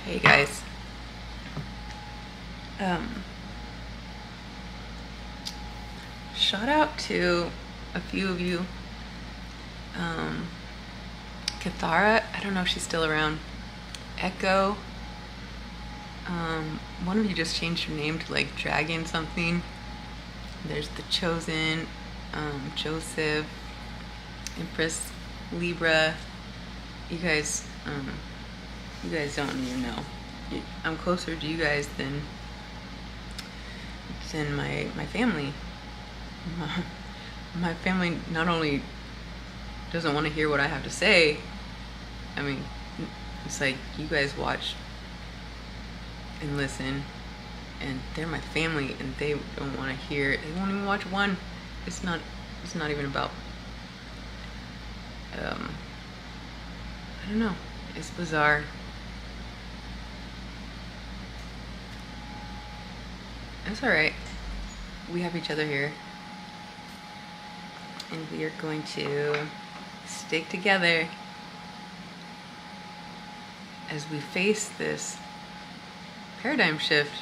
Hey guys. Um, Shout out to a few of you. Um, Kathara, I don't know if she's still around. Echo, one of you just changed her name to like Dragon something. There's the Chosen, Joseph, Empress, Libra. You guys, you guys don't even know. I'm closer to you guys than my family. My family not only doesn't want to hear what I have to say, I mean, it's like you guys watch and listen, and they're my family, and they don't want to hear it. They won't even watch one. It's not even about. I don't know. It's bizarre. It's all right. We have each other here, and we are going to stick together as we face this paradigm shift.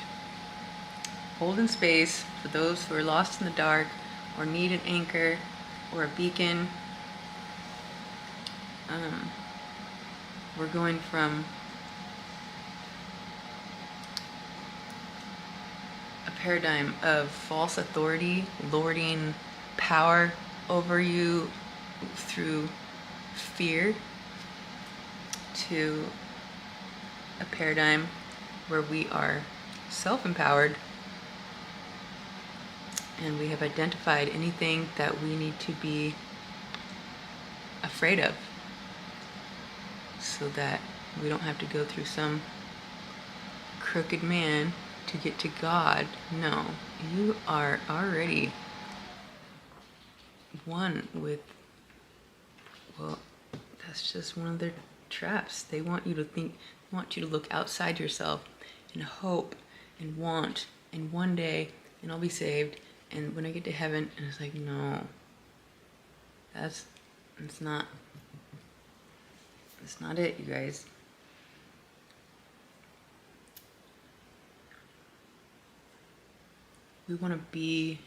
Holding space for those who are lost in the dark or need an anchor or a beacon. We're going from a paradigm of false authority lording power over you through fear to a paradigm where we are self-empowered and we have identified anything that we need to be afraid of so that we don't have to go through some crooked man to get to God. No, you are already one with, well, that's just one of their traps. They want you to think, want you to look outside yourself and hope and want, and one day, and I'll be saved, and when I get to heaven, and it's like, no, that's not it, you guys. We want to be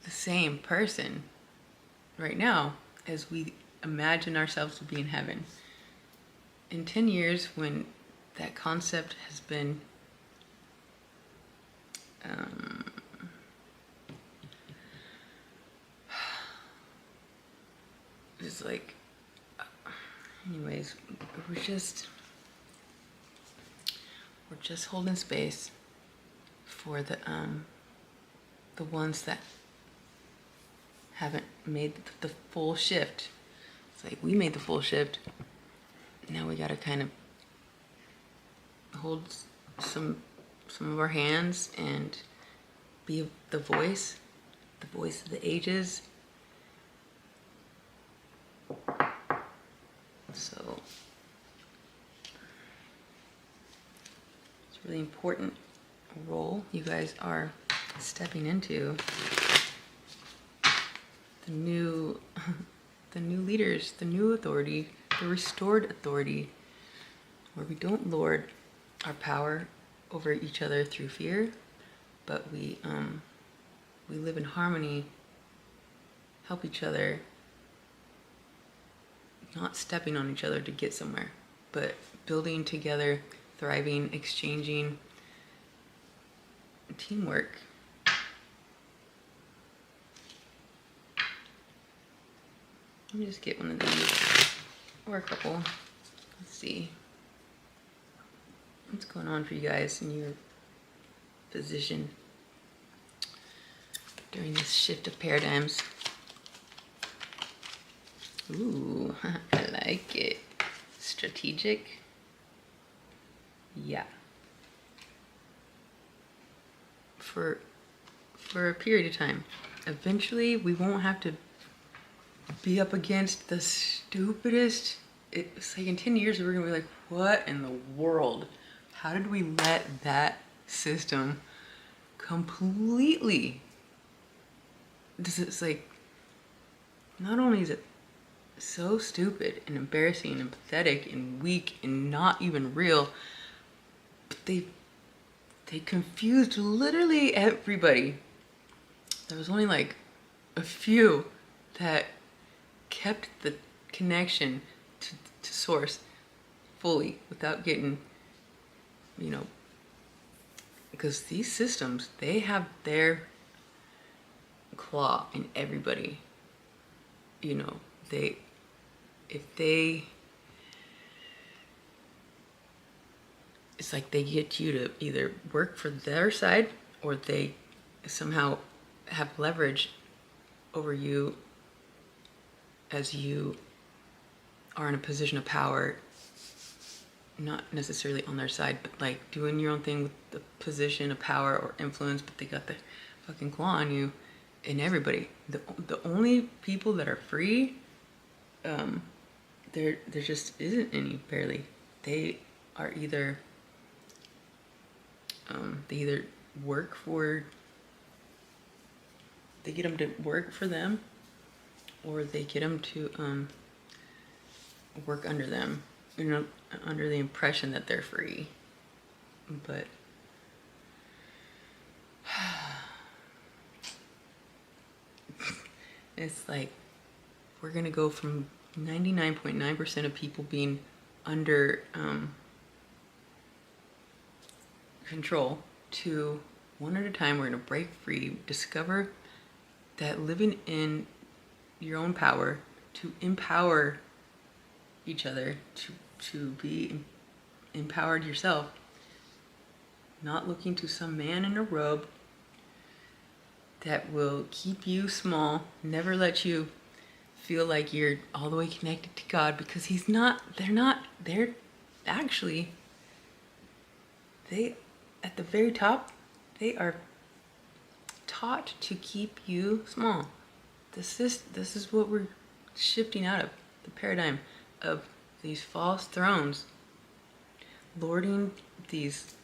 the same person right now as we imagine ourselves to be in heaven. In 10 years, when that concept has been it's like, anyways, we're just holding space for the ones that haven't made the full shift. It's like we made the full shift. Now we gotta kind of hold some of our hands and be the voice of the ages. So it's a really important role you guys are stepping into. The new leaders, the new authority, the restored authority, where we don't lord our power over each other through fear, but we live in harmony, help each other, not stepping on each other to get somewhere, but building together, thriving, exchanging, teamwork. Let me just get one of these, or a couple. Let's see what's going on for you guys in your position during this shift of paradigms. Ooh, I like it. Strategic. Yeah. For a period of time. Eventually, we won't have to be up against the stupidest. It's like in 10 years, we're gonna be like, what in the world? How did we let that system completely? It's like, not only is it so stupid and embarrassing and pathetic and weak and not even real. But they confused literally everybody. There was only like a few that kept the connection to source fully without getting, because these systems, they have their claw in everybody. They, if they, it's like they get you to either work for their side or they somehow have leverage over you as you are in a position of power, not necessarily on their side, but like doing your own thing with the position of power or influence, but they got the fucking claw on you and everybody. The only people that are free, there just isn't any, barely. They are either, they either work for, they get them to work for them, or they get them to work under them, under the impression that they're free. But it's like we're gonna go from 99.9% of people being under control to one at a time. We're gonna break free, discover that living in your own power, to empower each other, to be empowered yourself, not looking to some man in a robe that will keep you small, never let you feel like you're all the way connected to God, because they're actually, they, at the very top, they are taught to keep you small. This is what we're shifting out of, the paradigm of these false thrones, lording these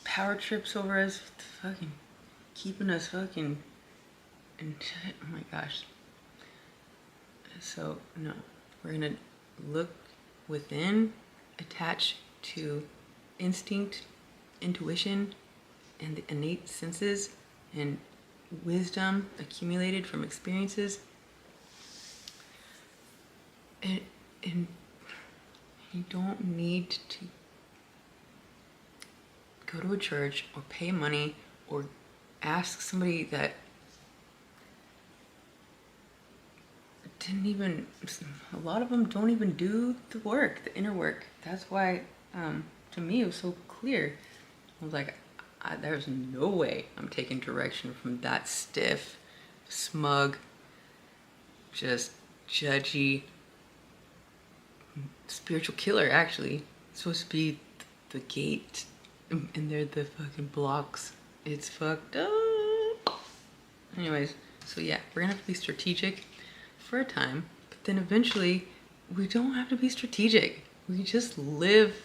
power trips over us, fucking keeping us fucking and shit. Oh my gosh. So no, we're gonna look within, attach to instinct, intuition, and the innate senses and wisdom accumulated from experiences. And you don't need to go to a church or pay money or ask somebody that didn't even, a lot of them don't even do the work, the inner work. That's why, to me, it was so clear. I was like, there's no way I'm taking direction from that stiff, smug, just judgy, spiritual killer, actually. It's supposed to be the gate, and they're the fucking blocks. It's fucked up. Anyways, so yeah, we're gonna have to be strategic for a time, but then eventually we don't have to be strategic. We just live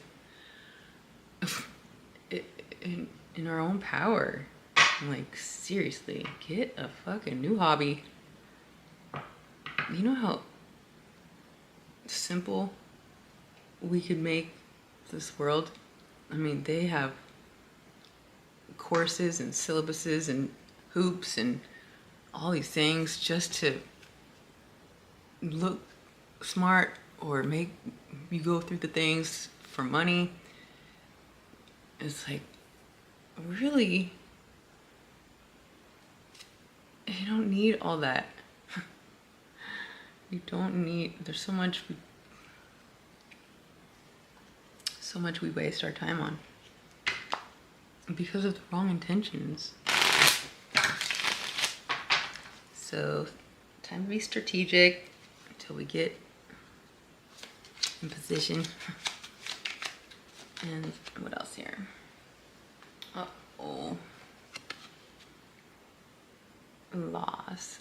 in our own power. Like, seriously, get a fucking new hobby. You know how simple we could make this world? I mean, they have courses and syllabuses and hoops and all these things just to look smart or make you go through the things for money. It's like, really, you don't need all that. You don't need, there's so much we waste our time on because of the wrong intentions. So, time to be strategic until we get in position. And what else here? Uh-oh. Loss.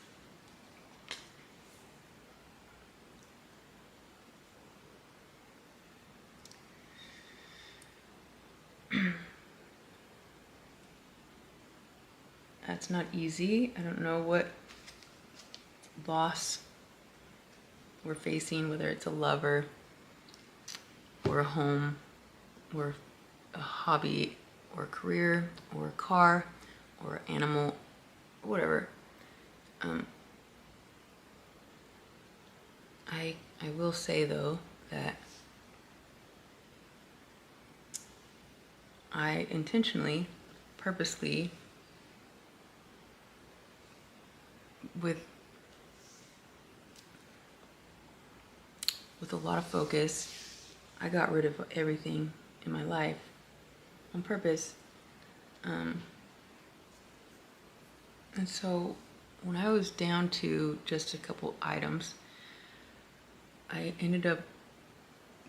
That's not easy. I don't know what loss we're facing, whether it's a lover or a home or a hobby or a career or a car or an animal or whatever. I will say though that I intentionally, purposely, with a lot of focus, I got rid of everything in my life on purpose. And so when I was down to just a couple items, I ended up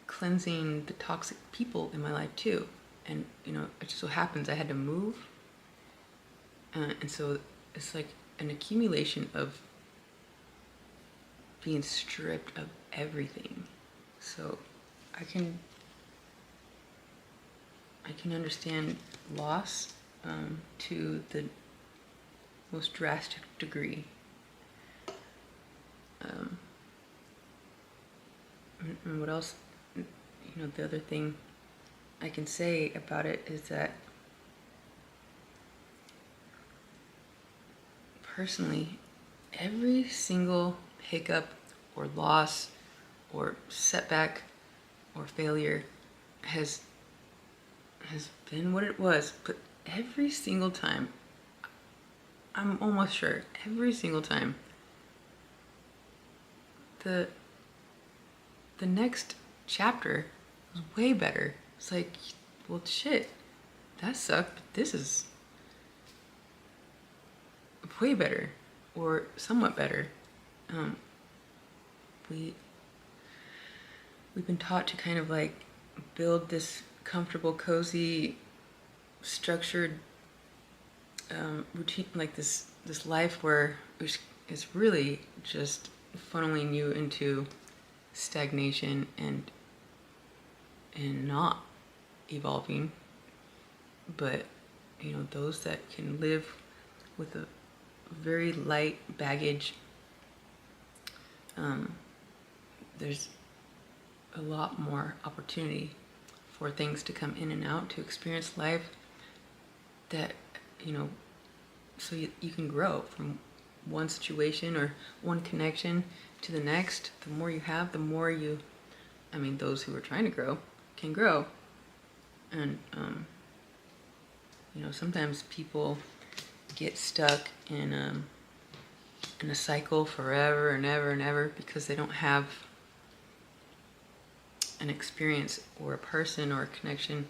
cleansing the toxic people in my life too. And you know, it just so happens I had to move, and so it's like an accumulation of being stripped of everything. So I can understand loss to the most drastic degree. And what else? You know, the other thing I can say about it is that personally, every single hiccup or loss or setback or failure has been what it was, but every single time, I'm almost sure, every single time, the next chapter was way better. It's like, well, shit, that sucked, but this is way better, or somewhat better. We've been taught to kind of like build this comfortable, cozy, structured routine, like this life where it's really just funneling you into stagnation and not evolving. But you know, those that can live with a very light baggage, there's a lot more opportunity for things to come in and out, to experience life that, you know, so you can grow from one situation or one connection to the next. The more you have, the more those who are trying to grow can grow. And, you know, sometimes people get stuck in a cycle forever and ever and ever because they don't have an experience or a person or a connection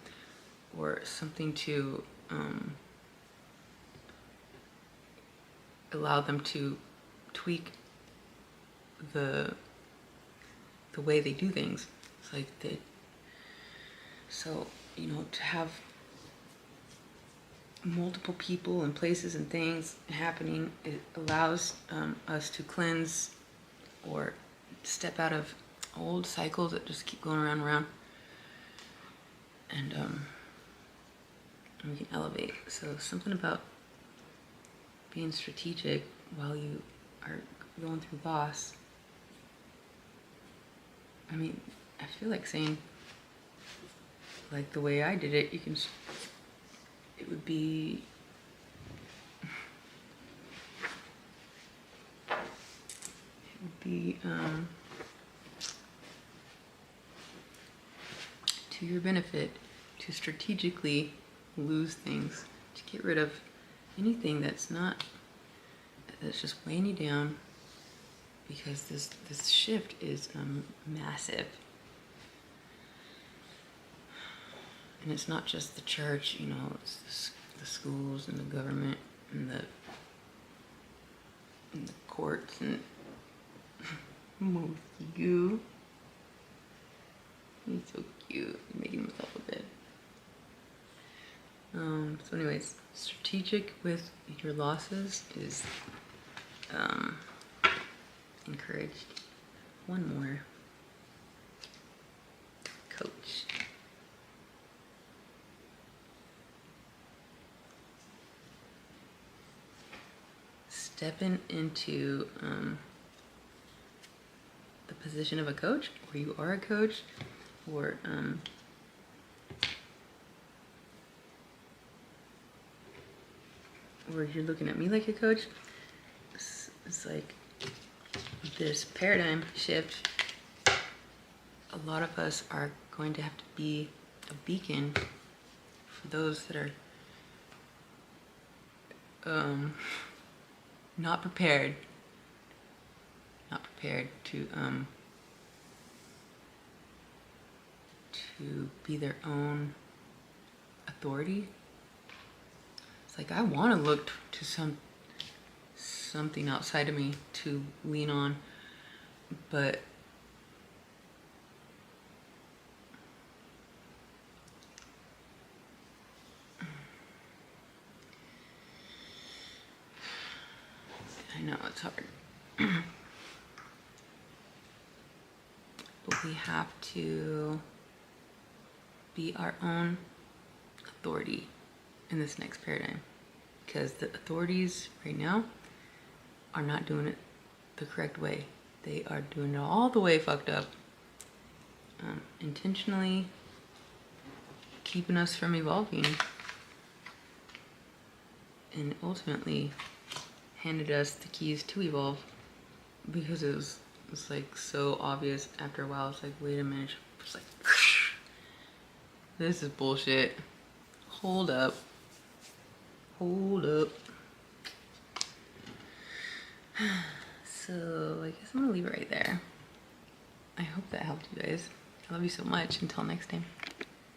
or something to allow them to tweak the way they do things. It's like so, you know, to have multiple people and places and things happening, it allows us to cleanse or step out of old cycles that just keep going around and around, and we can elevate. So something about being strategic while you are going through loss. I mean, I feel like saying, like the way I did it, it would be to your benefit to strategically lose things, to get rid of anything that's just weighing you down, because this shift is massive. And it's not just the church, you know, it's the schools and the government and the courts and you. He's so cute, making himself a bed. So anyways, strategic with your losses is encouraged. One more. Coach. Stepping into the position of a coach, or you are a coach, or you're looking at me like a coach, it's like this paradigm shift. A lot of us are going to have to be a beacon for those that are not prepared to be their own authority. It's like I want to look to something outside of me to lean on, but I know it's hard. But we have to be our own authority in this next paradigm, because the authorities right now are not doing it the correct way. They are doing it all the way fucked up, intentionally keeping us from evolving, and ultimately handed us the keys to evolve, because it was like so obvious after a while. It's like, wait a minute, it's like this is bullshit. Hold up. So I guess I'm gonna leave it right there. I hope that helped you guys. I love you so much. Until next time.